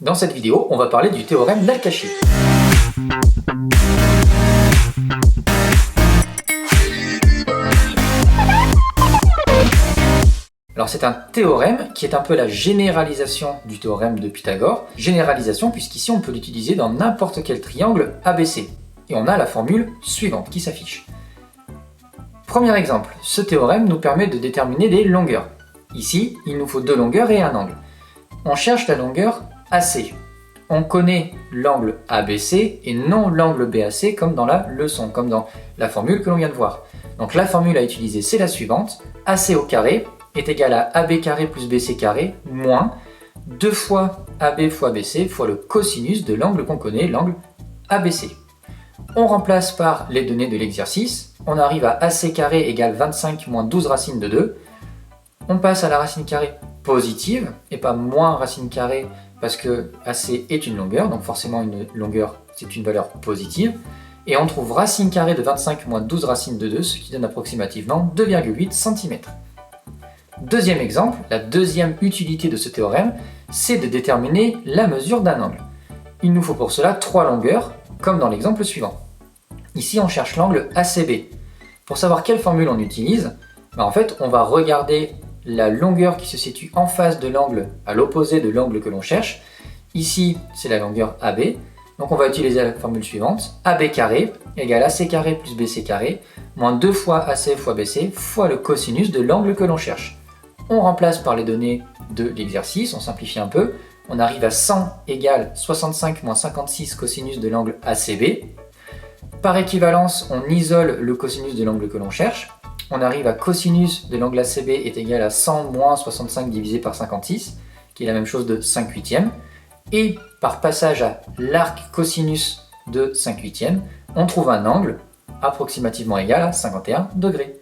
Dans cette vidéo, on va parler du théorème d'Al-Kashi. Alors c'est un théorème qui est un peu la généralisation du théorème de Pythagore. Généralisation puisqu'ici on peut l'utiliser dans n'importe quel triangle ABC. Et on a la formule suivante qui s'affiche. Premier exemple, ce théorème nous permet de déterminer des longueurs. Ici, il nous faut deux longueurs et un angle. On cherche la longueur AC. On connaît l'angle ABC et non l'angle BAC comme dans la leçon, comme dans la formule que l'on vient de voir. Donc la formule à utiliser c'est la suivante. AC au carré est égal à AB carré plus BC carré moins 2 fois AB fois BC fois le cosinus de l'angle qu'on connaît, l'angle ABC. On remplace par les données de l'exercice. On arrive à AC carré égale 25 moins 12 racine de 2. On passe à la racine carrée positive et pas moins racine carrée parce que AC est une longueur, donc forcément une longueur c'est une valeur positive. Et on trouve racine carrée de 25 moins 12 racine de 2, ce qui donne approximativement 2,8 cm. Deuxième exemple, la deuxième utilité de ce théorème, c'est de déterminer la mesure d'un angle. Il nous faut pour cela trois longueurs, comme dans l'exemple suivant. Ici on cherche l'angle ACB. Pour savoir quelle formule on utilise, en fait on va regarder la longueur qui se situe en face de l'angle, à l'opposé de l'angle que l'on cherche. Ici, c'est la longueur AB. Donc on va utiliser la formule suivante. AB carré égale AC carré plus BC carré moins 2 fois AC fois BC fois le cosinus de l'angle que l'on cherche. On remplace par les données de l'exercice, on simplifie un peu. On arrive à 100 égale 65 moins 56 cosinus de l'angle ACB. Par équivalence, on isole le cosinus de l'angle que l'on cherche. On arrive à cosinus de l'angle ACB est égal à 100 moins 65 divisé par 56, qui est la même chose de 5/8. Et par passage à l'arc cosinus de 5/8, on trouve un angle approximativement égal à 51 degrés.